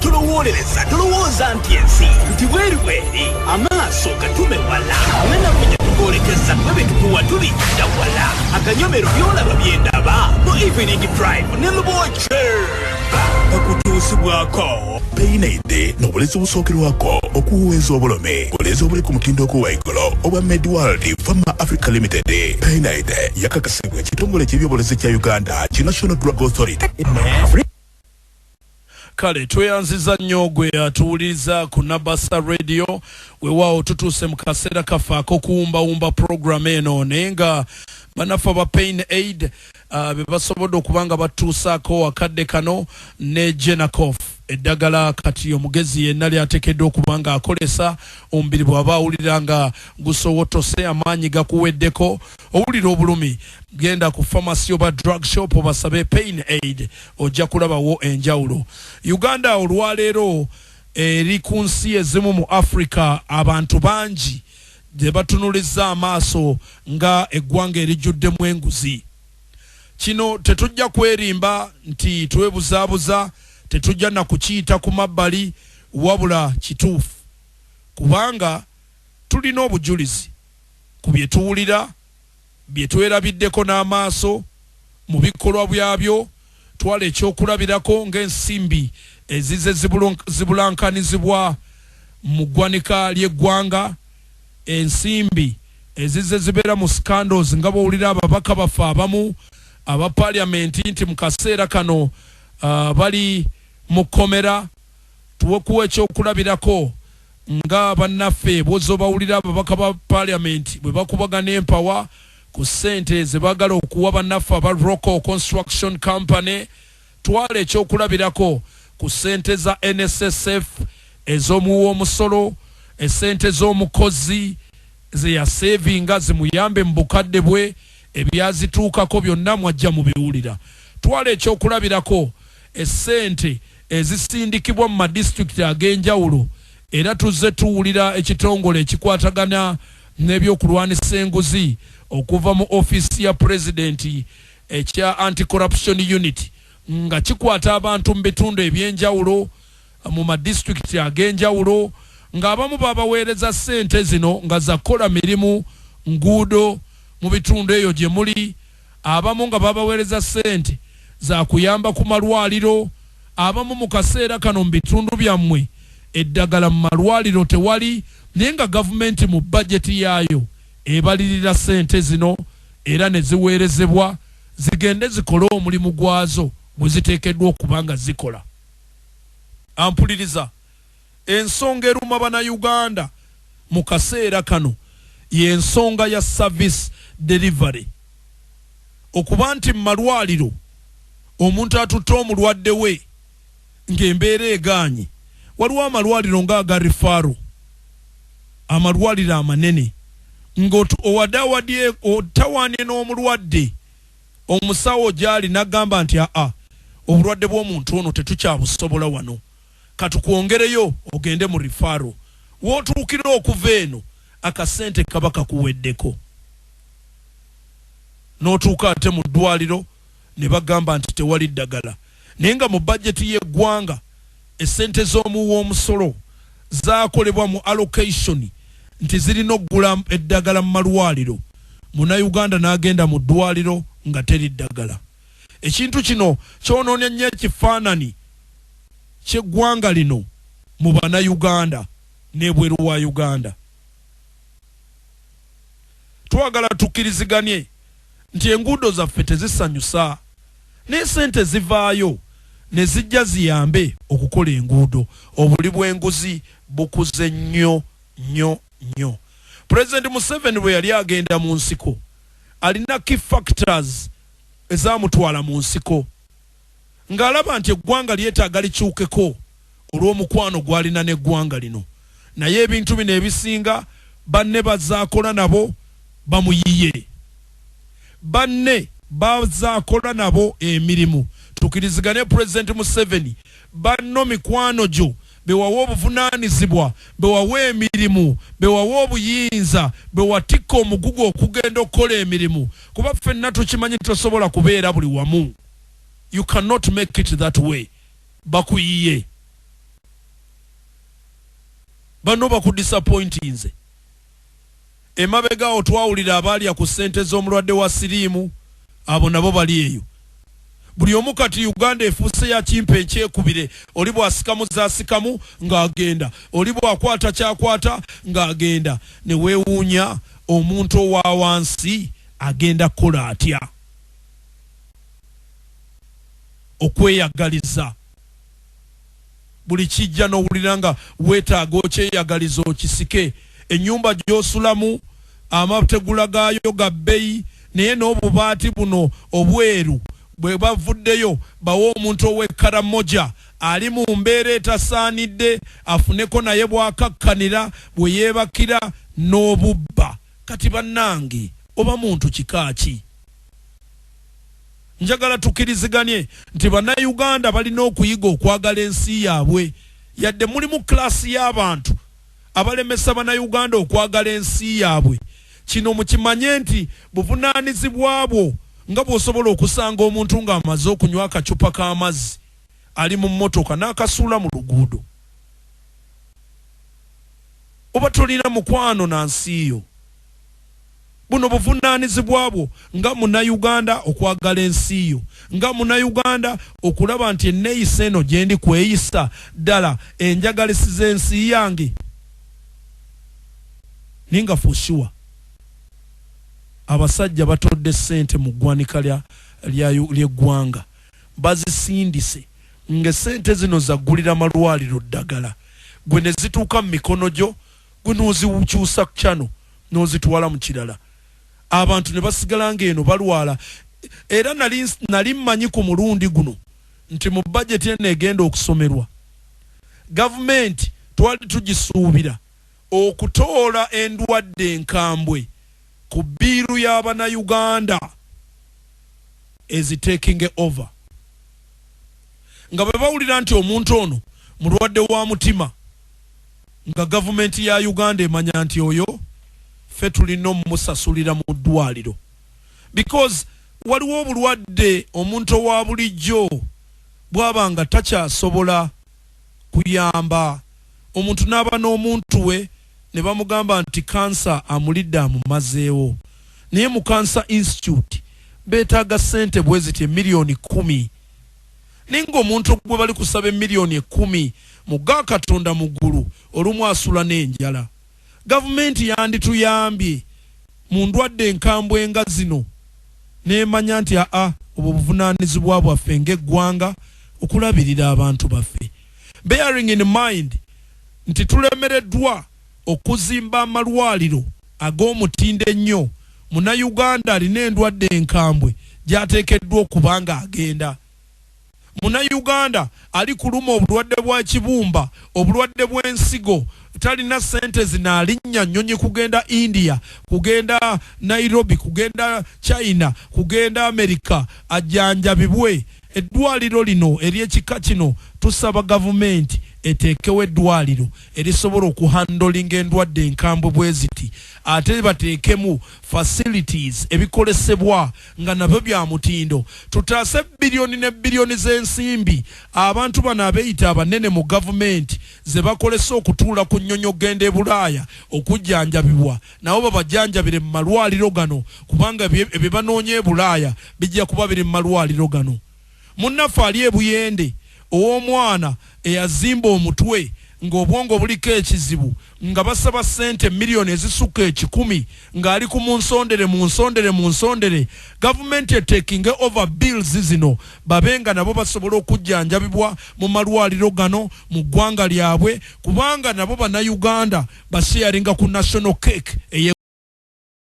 tulowolereza tulowooza nti ensi nti bweri amaaso gatume wala ngana kujja tugoolekeza bwe tukuwa tulijja wala akanyomero byolaba byendaba mu evening drive ne luboche okutuusibwako peyinaide n'obulezi obusookerwako okuweeza obulome bulezi obuli ku mutindo ogw'waigulu obwa medworld pharma africa limited. Peyinaide yakakasibwa ekitongole ky'ebyobulezi kya uganda ki national drug authority. Kale tweyanziza nnyo gwe atuwuliriza ku Nabasa Radio weewaawo tutuuse mu kaseera kafaako kuwumbawumba program eno naye nga banafa ba Pain Aid be basobodde okuba nga batuusaako akadde kano ne Genacof eddagala kati omugezi yenna lyateekeddwa okuba nga akolesa omubiri bw'aba awulira nga gusowotose amaanyi gakuweddeko owulira obulumi genda ku pharmacy oba drug shop obasabe Pain Aid ojja kulabawo enjawulo. Uganda olwaleero eri ku nsi ezimu mu Africa abantu bangi gye batunuliza amaaso nga eggwanga erijjuddemu enguzi. Kino tetujja kwerimba nti twebuzaabuza, tetujja na kukiyita ku mabbali wabula kituufu kubanga tulina obujulizi ku bye tuwulira bye twerabiddeko n'amaaso mu bikolwa byabyo. Twala ekyokulabirako ng'ensimbi ezize zibulankanizibwa mu ggwanika ly'eggwanga, ensimbi ezize zibeera mu scandals nga bawulira ababaka bafe abamu aba parliament nti mu kaseera kano bali mu komera. Tuwekuwa ekyokulabirako nga bannaffe bozo bawulira ababaka ba parliament bwe bakubagana empawa ku ssente ze baagala okuwa bannaffe aba Rockie Construction Company. Twala ekyokulabirako ku ssente za NSSF ez'omuwa omusolo, essente z'omukozi ze yasevinga zimuyambe mu bukadde bwe ebyazituukako byonna mwajja mu biwulira. Twala ekyokulabirako essente ezisindikibwa mu madistrict ag'enjawulo era tuzze tuwulira ekitongole ekikwatagana n'ebyokulwanisa enguzi okuva mu office ya president ekya anti-corruption unit nga kikwata abantu mu bitundu ebyenjawulo mu madistrict ag'enjawulo ng'abamu babaweereza ssente zino nga zakola mirimu nguudo mu bitundu eyo gye muli, abamu nga babaweereza ssente za kuyamba ku malwaliro, abamu mu kaseera kano mu bitundu byammwe eddagala mu malwaliro tewali naye nga gavumenti mu bajeti yaayo ebalirira ssente zino era ne ziweerezebwa zigende zikole omulimu gwazo gwe ziteekeddwa okuba nga zikola. Ampuliriza ensonga eruma bannayuganda mu kaseera kano y'ensonga ya service delivery. Okuba nti mu malwaliro omuntu atutte omulwadde we ng'embeera egaanye, waliwo amalwaliro ng'aga rifaro, amalwaliro amanene ng'owadde otawaanye n'omulwadde omusawo gy'ali n'agamba nti obulwadde bw'omuntu ono tetukyabusobola wano, katukwongereyo ogende mu rifaro. Wootuukira okuva eno akasente kaba kakuweddeko, n'otuuka ate mu ddwaliro ne bagamba nti tewali ddagala. Naye nga mu bajeti y'eggwanga essente z'omuwa omusolo zaakolebwa mu allocation nti zirina okugula eddagala mu malwaliro, munnayuganda n'agenda mu ddwaliro nga teri ddagala. Ekintu kino kyonoonye nnyo ekifaanani ky'eggwanga lino mu bannayuganda n'ebweru wa Uganda. Twagala tukkiriziganye nti enguudo zaffe tezisanyusa, n'essente zivaayo ne zijja ziyambe okukola enguudo. Obuli bw'enguzi bukuze nnyo nnyo nnyo. President Museveni bwe yali agenda mu nsiko alina key factors ezamutwala mu nsiko ng'alaba nti eggwanga lyetaaga likyukeko olw'omukwano gw'alina n'eggwanga lino, naye ebintu bino ebisinga banne bazaakola nabo bamuyiye, banne bazaakola nabo emirimu. Tukirizigane President Museveni banno mikwano gyo bewawa obuvunaanizibwa, bewawa emirimu, bewawa obuyinza, bewatikka omugugu okugenda okukola emirimu, kuba ffenna tukimanyi tosobola kubeera buli wamu. You cannot make it that way. Bakuyiye. bano bakudisappointinze emabega otwawulira abaali ku ssente z'omulwadde wa siriimu abo nabo bali eyo buli omu kati Uganda efuuse ya kimpe ekyekubire oli bw'asikamu zaasikamu ng'agenda oli bw'akwata kyakwata ng'agenda ne weewuunya omuntu owa wansi agenda kukola atya okweyagaliza buli kijja n'owulira nga weetaaga okyeyagaliza okisike ennyumba gy'osulamu amategula gaayo ga bbeeyi naye n'obubaati buno obweru bwe bavuddeyo bawa omuntu ow'ekkala moja ali mu mbeera etasaanidde afuneko naye bw'akakkanira bwe yeebakira n'obubba kati bannange oba muntu kikaaki njagala tukkiriziganye nti bannayuganda balina okuyiga okwagala ensi yaabwe yadde mulimu klasi y'abantu abalemesa bannayuganda okwagala ensi yaabwe kino mukimanye nti buvunaanyizibwa bwo nga bw'osobola okusanga omuntu ng'amaze okunywa akacupa k'amazzi ali mu mmotoka n'akasuula mu luguudo oba tolina mukwano na nsi yo buno buvunaanyizibwa bwo nga munnayuganda okwagala ensi yo nga munnayuganda okulaba nti enneeyisa eno gye ndi kweyisa ddala enjagalisiza ensi yange ninga for sure abasajja batodde ssente mu ggwanika ly'eggwanga bazisindise ng'essente zino zaggulira malwaliro ddagala gwe ne zituuka mu mikono gyo gwe n'ozikyusa kyano n'ozitwala mu kirala abantu ne basigala ng'eno balwala era nali mmanyi ku mulundi guno nti mu bajeti eno egenda okusomerwa gavumenti twali tugisuubira okutoola endwadde enkambwe ku bbiiru y'abannayuganda taking over nga bwe bawulira nti omuntu ono mulwadde wa mutima nga gavumenti ya Uganda emanya nti oyo ffe tulina omumusasulira mu ddwaliro because waliwo obulwadde omuntu owa bulijjo bw'aba nga takyasobola kuyamba omuntu n'aba n'omuntu we ne bamugamba nti kansa amulidde amumazeewo naye mu Cancer Institute beetaaga ssente bwe ziti miliyoni 10 ninga omuntu gwe bali kusaba miliyoni 10 mu ga Katonda mu ggulu olumu asula n'enjala gavumenti yandituyambye mu ndwadde enkambwe nga zino n'emanya nti obwo buvunaanyizibwa bwaffe ng'eggwanga okulabirira abantu baffe bearing in mind nti tulemereddwa okuzimba amalwaliro ag'omutindo ennyo munnayuganda alina endwadde enkambwe gy'ateekeddwa okuba nga agenda munnayuganda ali kuluma obulwadde bwa kibumba obulwadde bw'ensigo talina ssente zino alinnya nnyonyi kugenda India kugenda Nairobi kugenda China kugenda America ajjanjabibwe eddwaliro lino ery'ekika kino tusaba gavumenti eteekewo eddwaliro erisobola okuhandolinga endwadde enkambwe bwe ziti ate bateekemu facilities ebikolesebwa nga nabyo bya mutindo tutaase biliyoni ne biliyoni z'ensimbi abantu bano abeeyita abanene mu gavumenti ze bakolesa okutuula ku nnyonyi okugenda e Bulaaya okujjanjabibwa nabo babajjanjabire mu malwaliro gano kubanga ebyo banoonya e Bulaaya bijja kuba biri mu malwaliro gano munnaffe ali e Buyende ow'omwana eyazimba omutwe ng'obwongo buliko ekizibu nga basaba ssente miliyoni ezisukka 10 ng'ali ku munsondere gavumenti eteekinge over bills zino babenga nabo basobola okujjanjabibwa mu malwaliro gano mu ggwanga lyabwe kubanga nabo bannayuganda basharinga ku national cake